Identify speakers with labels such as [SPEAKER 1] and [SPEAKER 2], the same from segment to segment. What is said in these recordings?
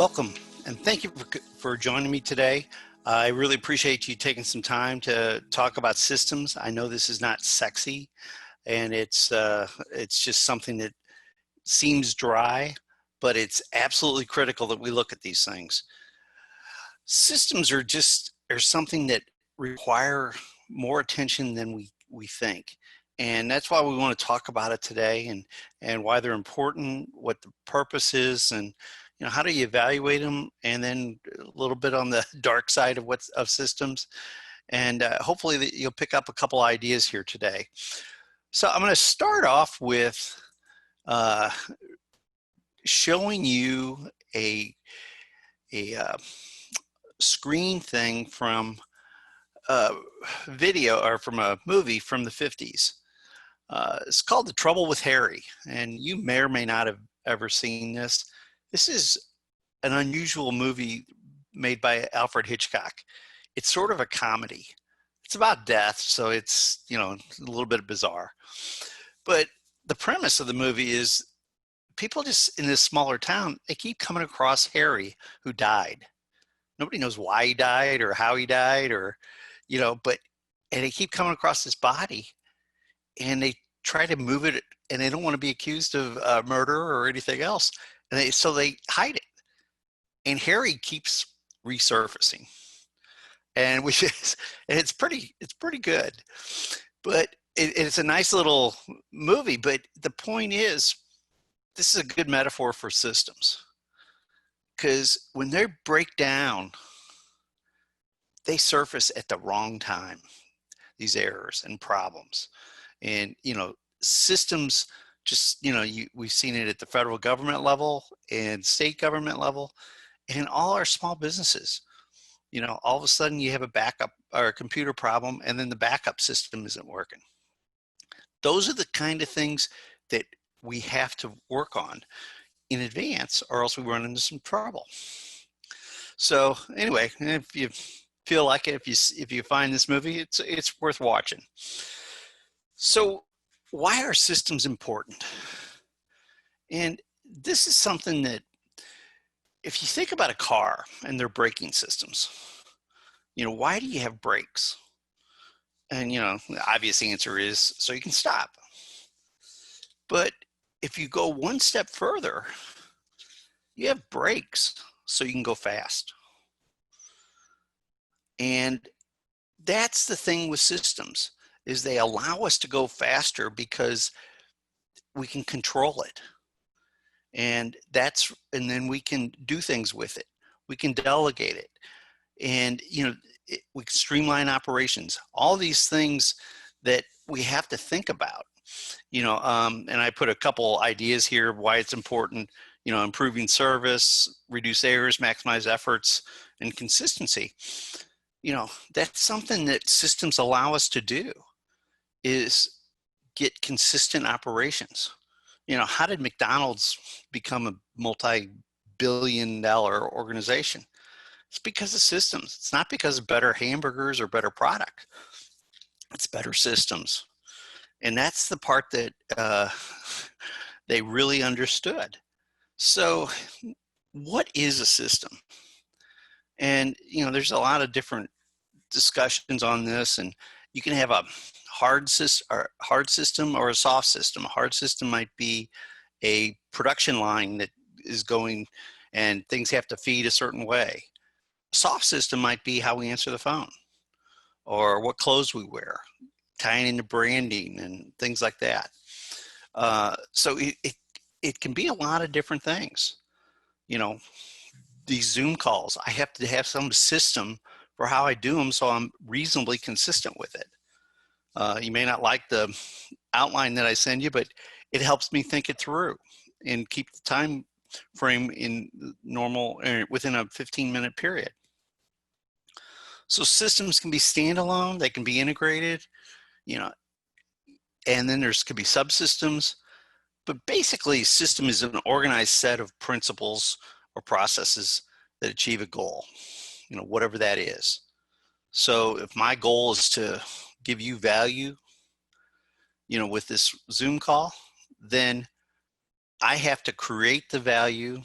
[SPEAKER 1] Welcome, and thank you for joining me today. I really appreciate you taking some time to talk about systems. I know this is not sexy, and it's just something that seems dry, but it's absolutely critical that we look at these things. Systems are something that require more attention than we think. And that's why we want to talk about it today, and why they're important, what the purpose is, and how do you evaluate them, and then a little bit on the dark side of systems. And hopefully that you'll pick up a couple ideas here today. So I'm going to start off with uh, showing you a screen thing from a video, or from a movie from the 50s. It's called The Trouble with Harry, and you may or may not have ever seen this. This is an unusual movie made by Alfred Hitchcock. It's sort of a comedy. It's about death, so it's a little bit bizarre. But the premise of the movie is people just in this smaller town, they keep coming across Harry who died. Nobody knows why he died or how he died, or and they keep coming across his body, and they try to move it, and they don't want to be accused of murder or anything else, and so they hide it. And Harry keeps resurfacing, and it's pretty good, but it's a nice little movie. But the point is, this is a good metaphor for systems, because when they break down, they surface at the wrong time, these errors and problems. And systems, just we've seen it at the federal government level and state government level, and all our small businesses. All of a sudden you have a backup or a computer problem, and then the backup system isn't working. Those are the kind of things that we have to work on in advance, or else we run into some trouble. So anyway, if you feel like it, if you find this movie, it's worth watching. So why are systems important? And this is something that, if you think about a car and their braking systems, why do you have brakes? And the obvious answer is so you can stop. But if you go one step further, you have brakes so you can go fast. And that's the thing with systems, is they allow us to go faster because we can control it. And then we can do things with it. We can delegate it. And, we can streamline operations, all these things that we have to think about, and I put a couple ideas here of why it's important, improving service, reduce errors, maximize efforts, and consistency. That's something that systems allow us to do, is get consistent operations. How did McDonald's become a multi-billion-dollar organization? It's because of systems. It's not because of better hamburgers or better product. It's better systems. And that's the part that they really understood. So what is a system? And, there's a lot of different discussions on this, and you can have a hard system or a soft system. A hard system might be a production line that is going and things have to feed a certain way. A soft system might be how we answer the phone, or what clothes we wear, tying into branding and things like that. So it can be a lot of different things. These Zoom calls, I have to have some system for how I do them so I'm reasonably consistent with it. You may not like the outline that I send you, but it helps me think it through and keep the time frame in normal, within a 15-minute period. So systems can be standalone, they can be integrated, and then could be subsystems. But basically, system is an organized set of principles or processes that achieve a goal, whatever that is. So if my goal is to give you value, with this Zoom call, then I have to create the value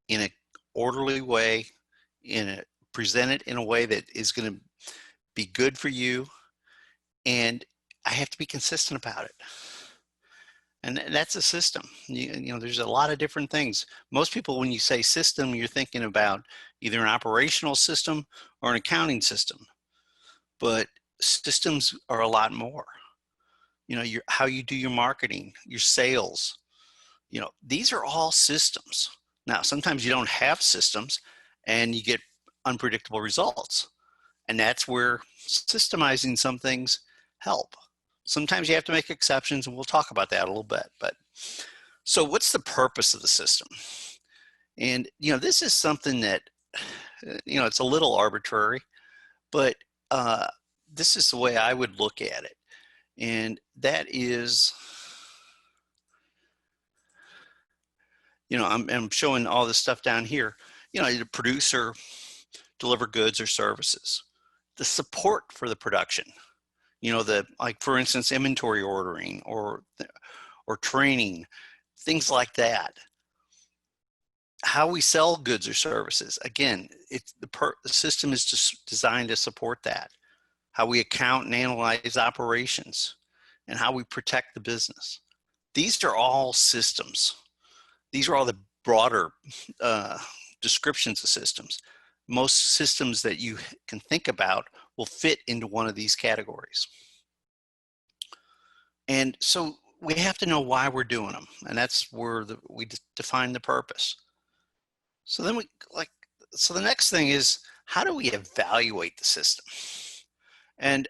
[SPEAKER 1] in an orderly way, present it in a way that is going to be good for you, and I have to be consistent about it. And that's a system. You know, there's a lot of different things. Most people, when you say system, you're thinking about either an operational system or an accounting system. But systems are a lot more. You know, how you do your marketing, your sales. You know, these are all systems. Now, sometimes you don't have systems and you get unpredictable results. And that's where systemizing some things help. Sometimes you have to make exceptions, and we'll talk about that a little bit. But so what's the purpose of the system? And, you know, this is something that, you know, it's a little arbitrary, but this is the way I would look at it. And that is, you know, I'm showing all this stuff down here. You know, the producer, deliver goods or services, the support for the production, you know, like for instance, inventory ordering or training, things like that. How we sell goods or services, again, the system is just designed to support that. How we account and analyze operations, and how we protect the business. These are all systems. These are all the broader descriptions of systems. Most systems that you can think about will fit into one of these categories. And so we have to know why we're doing them, and that's where we define the purpose. So then so the next thing is, how do we evaluate the system? And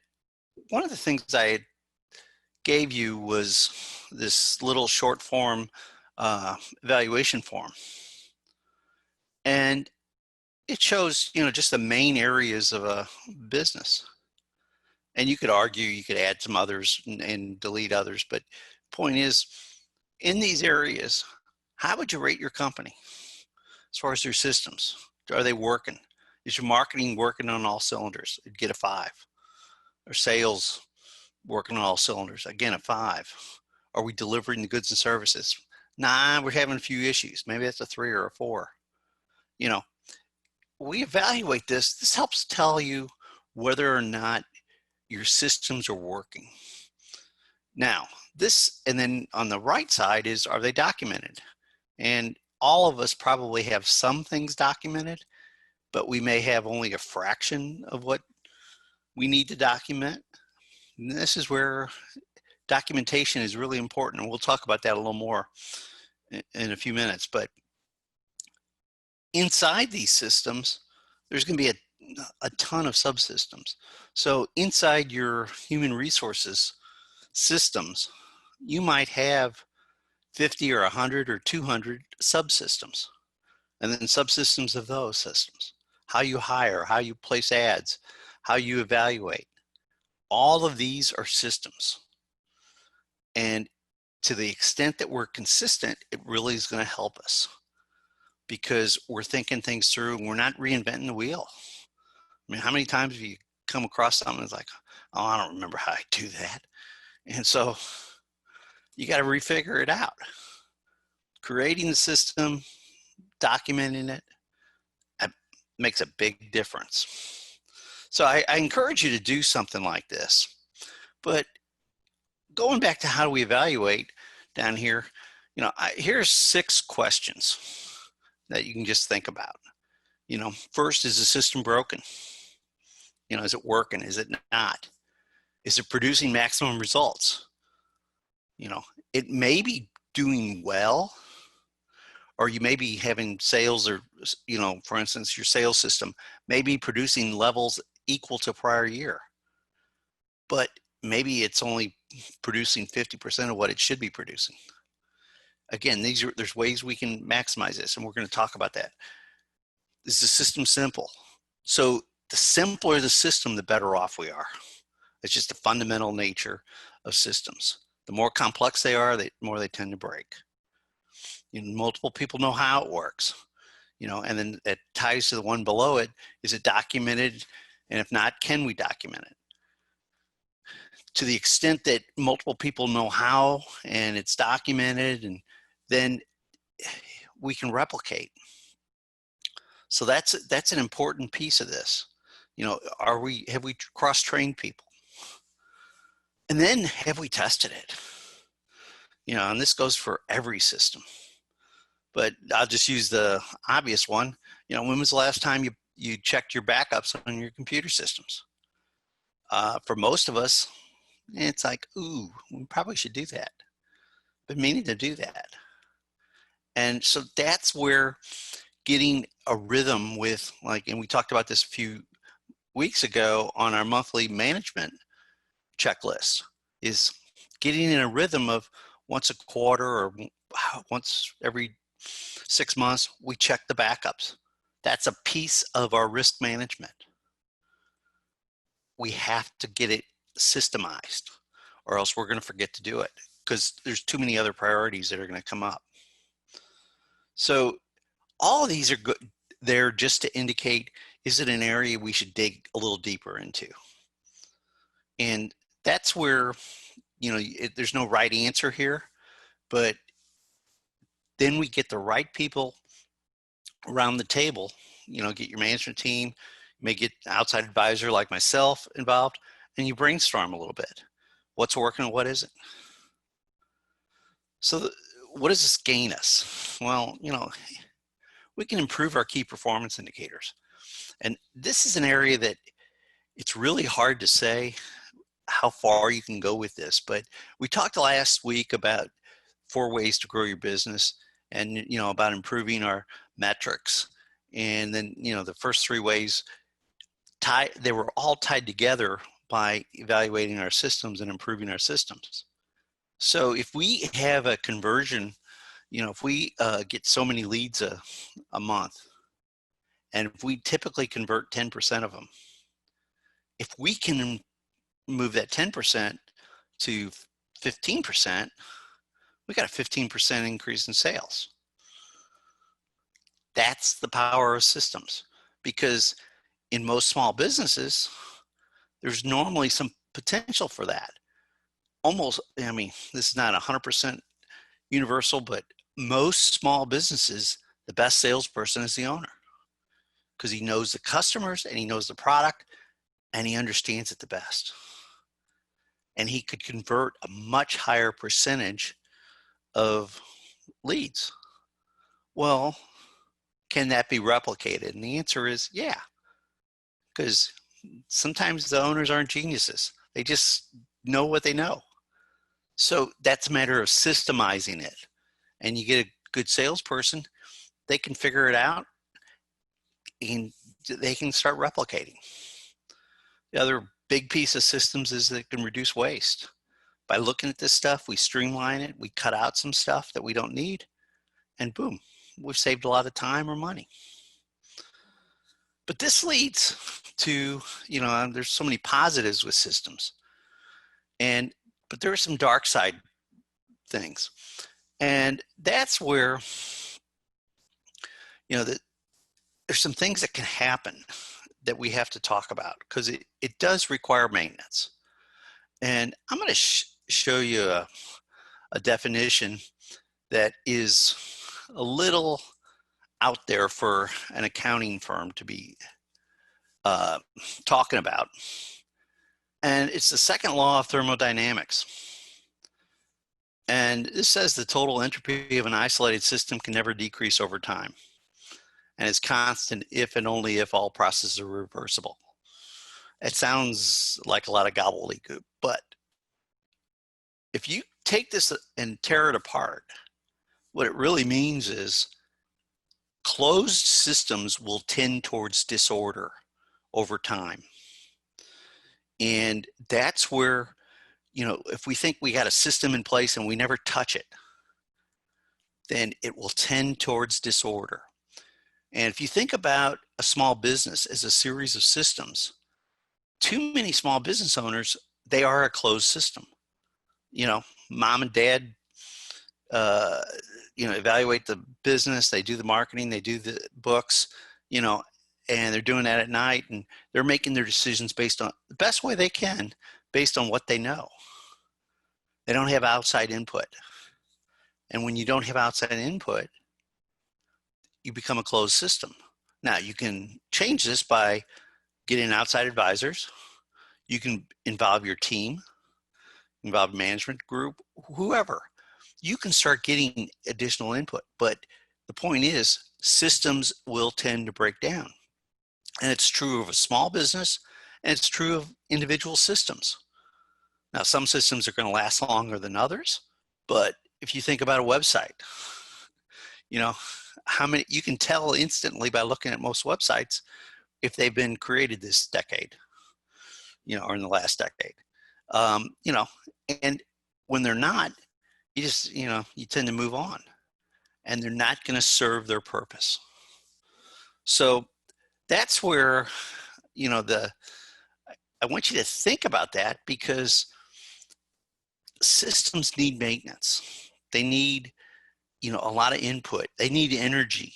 [SPEAKER 1] one of the things I gave you was this little short form evaluation form. And it shows, you know, just the main areas of a business. And you could argue, you could add some others and delete others, but point is, in these areas, how would you rate your company as far as their systems? Are they working? Is your marketing working on all cylinders? You'd get a 5. Or sales working on all cylinders? Again, a 5. Are we delivering the goods and services? Nah, we're having a few issues. Maybe that's a 3 or a 4. You know, we evaluate this. This helps tell you whether or not your systems are working. Now, and then on the right side is, are they documented? And all of us probably have some things documented, but we may have only a fraction of what we need to document. And this is where documentation is really important, and we'll talk about that a little more in a few minutes. But inside these systems, there's going to be a ton of subsystems. So inside your human resources systems, you might have 50 or 100 or 200 subsystems, and then subsystems of those systems. How you hire, how you place ads, how you evaluate. All of these are systems. And to the extent that we're consistent, it really is going to help us, because we're thinking things through and we're not reinventing the wheel. I mean, how many times have you come across something that's like, oh, I don't remember how I do that. And so you got to refigure it out. Creating the system, documenting it, that makes a big difference. So I encourage you to do something like this. But going back to how do we evaluate down here, you know, here's 6 questions that you can just think about. You know, first, is the system broken? You know, is it working? Is it not? Is it producing maximum results? You know, it may be doing well, or you may be having sales, or, you know, for instance, your sales system may be producing levels equal to prior year, but maybe it's only producing 50% of what it should be producing. Again, there's ways we can maximize this, and we're going to talk about that. Is the system simple? So the simpler the system, the better off we are. It's just the fundamental nature of systems. The more complex they are, the more they tend to break. You know, multiple people know how it works, you know, and then it ties to the one below it. Is it documented? And if not, can we document it? To the extent that multiple people know how and it's documented, and then we can replicate. So that's an important piece of this. You know, have we cross-trained people? And then have we tested it? You know, and this goes for every system. But I'll just use the obvious one. You know, when was the last time you checked your backups on your computer systems? For most of us, it's like, ooh, we probably should do that. Been meaning to do that. And so that's where getting a rhythm with, like, and we talked about this a few weeks ago on our monthly management checklist, is getting in a rhythm of once a quarter or once every 6 months, we check the backups. That's a piece of our risk management. We have to get it systemized, or else we're going to forget to do it because there's too many other priorities that are going to come up. So all of these are good there just to indicate, is it an area we should dig a little deeper into? And that's where, you know, there's no right answer here, but then we get the right people around the table. You know, get your management team, you may get an outside advisor like myself involved, and you brainstorm a little bit. What's working and what isn't? So what does this gain us? Well, you know, we can improve our key performance indicators. And this is an area that it's really hard to say how far you can go with this, but we talked last week about 4 ways to grow your business and, you know, about improving our metrics. And then, you know, the first 3 ways, they were all tied together by evaluating our systems and improving our systems. So if we have a conversion, you know, if we get so many leads a month, and if we typically convert 10% of them, if we can move that 10% to 15%, we got a 15% increase in sales. That's the power of systems, because in most small businesses, there's normally some potential for that. Almost, I mean, this is not 100% universal, but most small businesses, the best salesperson is the owner, because he knows the customers and he knows the product and he understands it the best. And he could convert a much higher percentage of leads. Well, can that be replicated? And the answer is yeah, because sometimes the owners aren't geniuses. They just know what they know. So that's a matter of systemizing it. And you get a good salesperson, they can figure it out and they can start replicating. The other big piece of systems is that it can reduce waste. By looking at this stuff, we streamline it, we cut out some stuff that we don't need, and boom, we've saved a lot of time or money. But this leads to, you know, there's so many positives with systems, but there are some dark side things. And that's where, you know, that there's some things that can happen that we have to talk about, because it does require maintenance. And I'm going to show you a definition that is a little out there for an accounting firm to be talking about. And it's the second law of thermodynamics. And this says the total entropy of an isolated system can never decrease over time, and it's constant if and only if all processes are reversible. It sounds like a lot of gobbledygook, but if you take this and tear it apart, what it really means is closed systems will tend towards disorder over time. And that's where, you know, if we think we got a system in place and we never touch it, then it will tend towards disorder. And if you think about a small business as a series of systems, too many small business owners, they are a closed system. You know, mom and dad, you know, evaluate the business, they do the marketing, they do the books, you know, and they're doing that at night, and they're making their decisions based on the best way they can, based on what they know. They don't have outside input. And when you don't have outside input, you become a closed system. Now, you can change this by getting outside advisors. You can involve your team, involve management group, whoever. You can start getting additional input. But the point is, systems will tend to break down. And it's true of a small business, and it's true of individual systems. Now, some systems are going to last longer than others, but if you think about a website, you know, how many, you can tell instantly by looking at most websites if they've been created this decade, or in the last decade. You know, and when they're not, you just, you tend to move on, and they're not going to serve their purpose. So that's where, I want you to think about that, because systems need maintenance. They need, a lot of input. They need energy.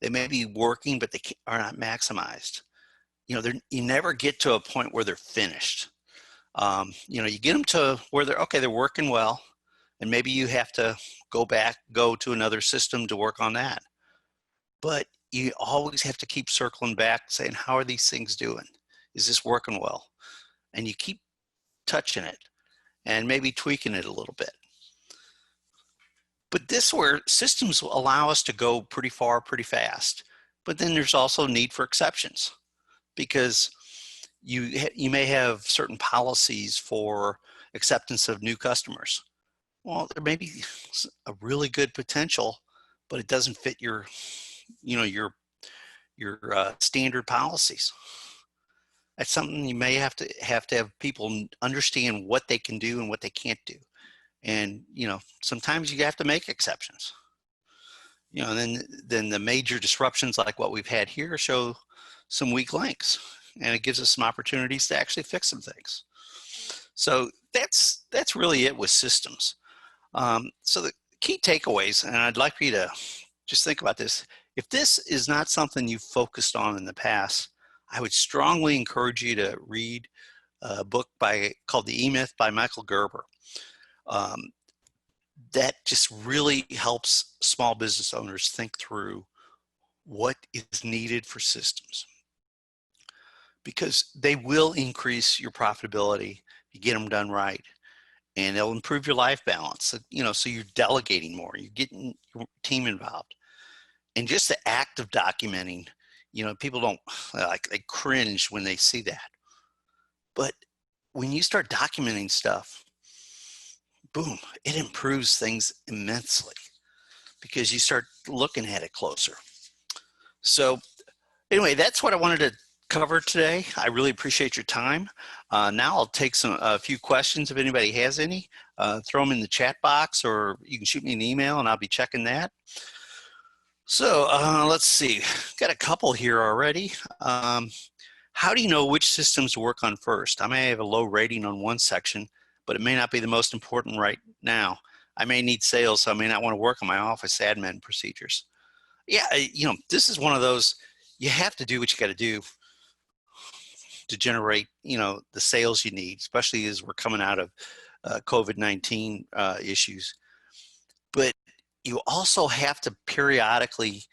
[SPEAKER 1] They may be working, but they are not maximized. You never get to a point where they're finished. You get them to where they're working well, and maybe you have to go to another system to work on that. But you always have to keep circling back, saying, how are these things doing? Is this working well? And you keep touching it and maybe tweaking it a little bit. But this where systems will allow us to go pretty far, pretty fast. But then there's also need for exceptions, because you may have certain policies for acceptance of new customers. Well, there may be a really good potential, but it doesn't fit your standard policies. That's something you may have to have people understand what they can do and what they can't do. And, sometimes you have to make exceptions. And then the major disruptions like what we've had here show some weak links, and it gives us some opportunities to actually fix some things. So that's really it with systems. So the key takeaways, and I'd like for you to just think about this. If this is not something you've focused on in the past, I would strongly encourage you to read a book called The E-Myth by Michael Gerber. That just really helps small business owners think through what is needed for systems, because they will increase your profitability if you get them done right, and they'll improve your life balance. So you're delegating more, you're getting your team involved, and just the act of documenting. People don't they cringe when they see that, but when you start documenting stuff, boom, it improves things immensely, because you start looking at it closer. So anyway, that's what I wanted to cover today. I really appreciate your time. Now I'll take a few questions if anybody has any. Throw them in the chat box, or you can shoot me an email and I'll be checking that. So let's see, got a couple here already. How do you know which systems to work on first? I may have a low rating on one section, but it may not be the most important right now. I may need sales, so I may not want to work on my office admin procedures. Yeah, this is one of those, you have to do what you got to do to generate, the sales you need, especially as we're coming out of COVID-19 issues. But you also have to periodically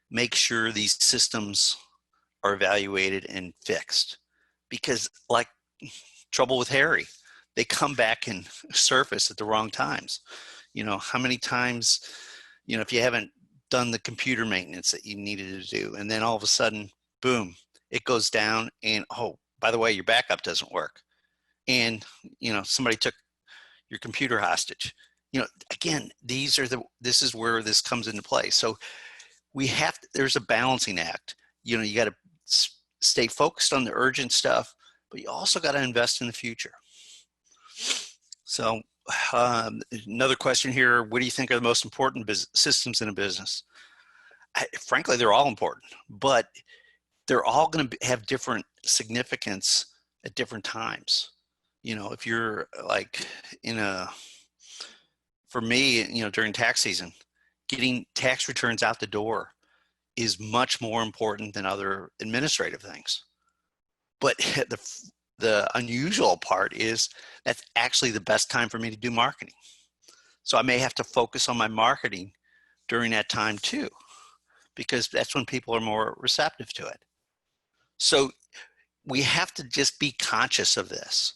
[SPEAKER 1] make sure these systems are evaluated and fixed, because like trouble with Harry, they come back and surface at the wrong times. How many times, if you haven't done the computer maintenance that you needed to do, and then all of a sudden, boom, it goes down, and oh, by the way, your backup doesn't work, and somebody took your computer hostage. Again, this is where this comes into play. So there's a balancing act. You got to stay focused on the urgent stuff, but you also got to invest in the future. So another question here, what do you think are the most important systems in a business? Frankly, they're all important, but they're all going to have different significance at different times. If you're like for me, during tax season, getting tax returns out the door is much more important than other administrative things. But the unusual part is that's actually the best time for me to do marketing. So I may have to focus on my marketing during that time too, because that's when people are more receptive to it. So we have to just be conscious of this.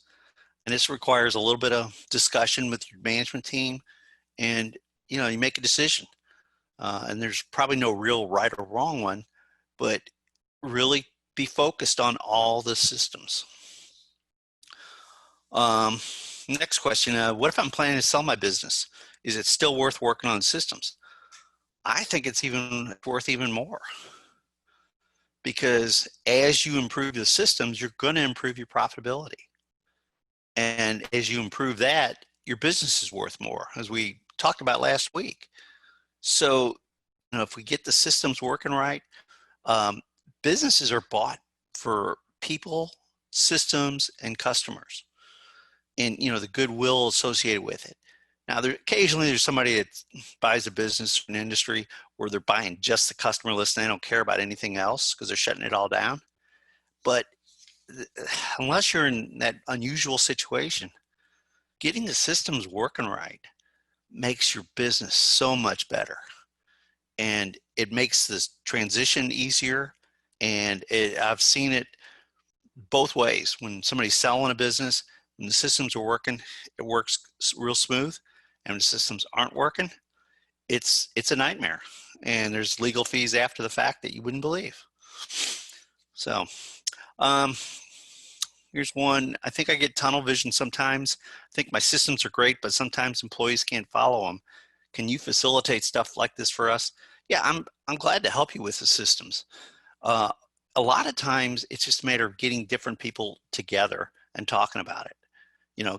[SPEAKER 1] And this requires a little bit of discussion with your management team, and you make a decision. And there's probably no real right or wrong one, but really be focused on all the systems. Next question, what if I'm planning to sell my business? Is it still worth working on systems? I think it's worth even more, because as you improve the systems, you're going to improve your profitability. And as you improve that, your business is worth more, as we talked about last week. So, if we get the systems working right, businesses are bought for people, systems, and customers, and the goodwill associated with it. Now, occasionally there's somebody that buys a business or an industry where they're buying just the customer list and they don't care about anything else because they're shutting it all down. But unless you're in that unusual situation, getting the systems working right makes your business so much better. And it makes this transition easier. And I've seen it both ways. When somebody's selling a business, when the systems are working, it works real smooth. And when the systems aren't working, it's a nightmare. And there's legal fees after the fact that you wouldn't believe. So here's one. I think I get tunnel vision sometimes. I think my systems are great, but sometimes employees can't follow them. Can you facilitate stuff like this for us? Yeah, I'm glad to help you with the systems. A lot of times it's just a matter of getting different people together and talking about it.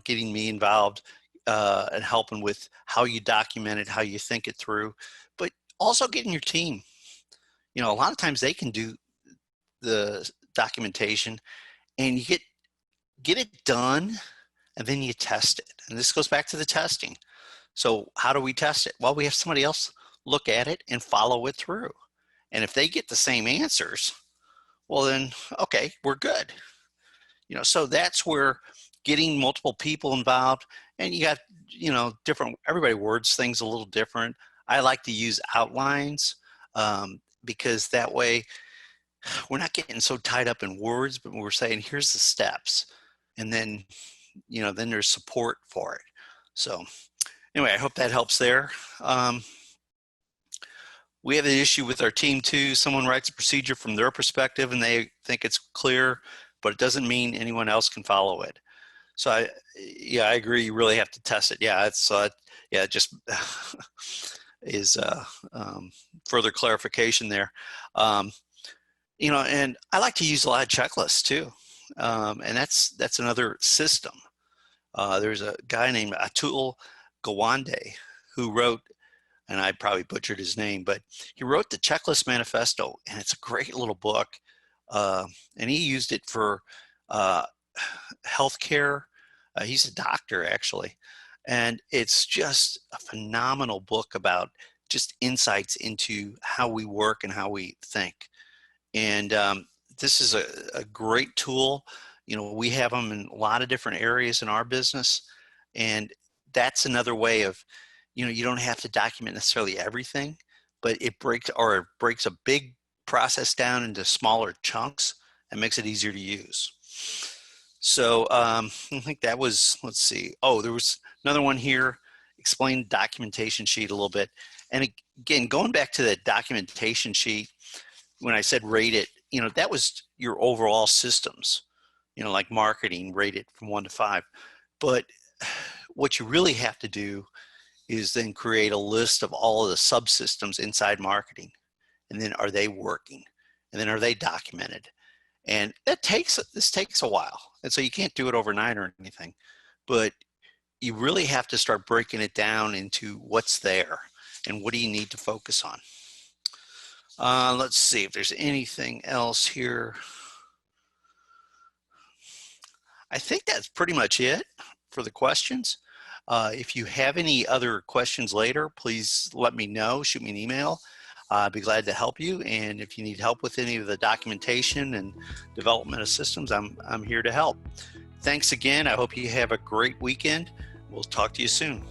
[SPEAKER 1] Getting me involved and helping with how you document it, how you think it through, but also getting your team. A lot of times they can do the documentation, and you get it done, and then you test it. And this goes back to the testing. So how do we test it? Well, we have somebody else look at it and follow it through. And if they get the same answers, well then, okay, we're good. So that's where getting multiple people involved, and you got, everybody words things a little different. I like to use outlines because that way we're not getting so tied up in words, but we're saying, here's the steps. And then, then there's support for it. So anyway, I hope that helps there. We have an issue with our team too. Someone writes a procedure from their perspective and they think it's clear, but it doesn't mean anyone else can follow it. So I agree. You really have to test it. Yeah, it's just is further clarification there. And I like to use a lot of checklists too, and that's another system. There's a guy named Atul Gawande who wrote, and I probably butchered his name, but he wrote the Checklist Manifesto, and it's a great little book. And he used it for healthcare. He's a doctor, actually. And it's just a phenomenal book about just insights into how we work and how we think. And this is a great tool. We have them in a lot of different areas in our business. And that's another way of, you don't have to document necessarily everything, but it breaks a big process down into smaller chunks and makes it easier to use. So I think that was, let's see. Oh, there was another one here. Explain documentation sheet a little bit. And again, going back to the documentation sheet, when I said rate it, that was your overall systems, like marketing, rate it from 1 to 5. But what you really have to do is then create a list of all of the subsystems inside marketing. And then are they working? And then are they documented? And this takes a while. And so you can't do it overnight or anything, but you really have to start breaking it down into what's there and what do you need to focus on. Let's see if there's anything else here. I think that's pretty much it for the questions. If you have any other questions later, please let me know, shoot me an email. I'd be glad to help you. And if you need help with any of the documentation and development of systems, I'm here to help. Thanks again. I hope you have a great weekend. We'll talk to you soon.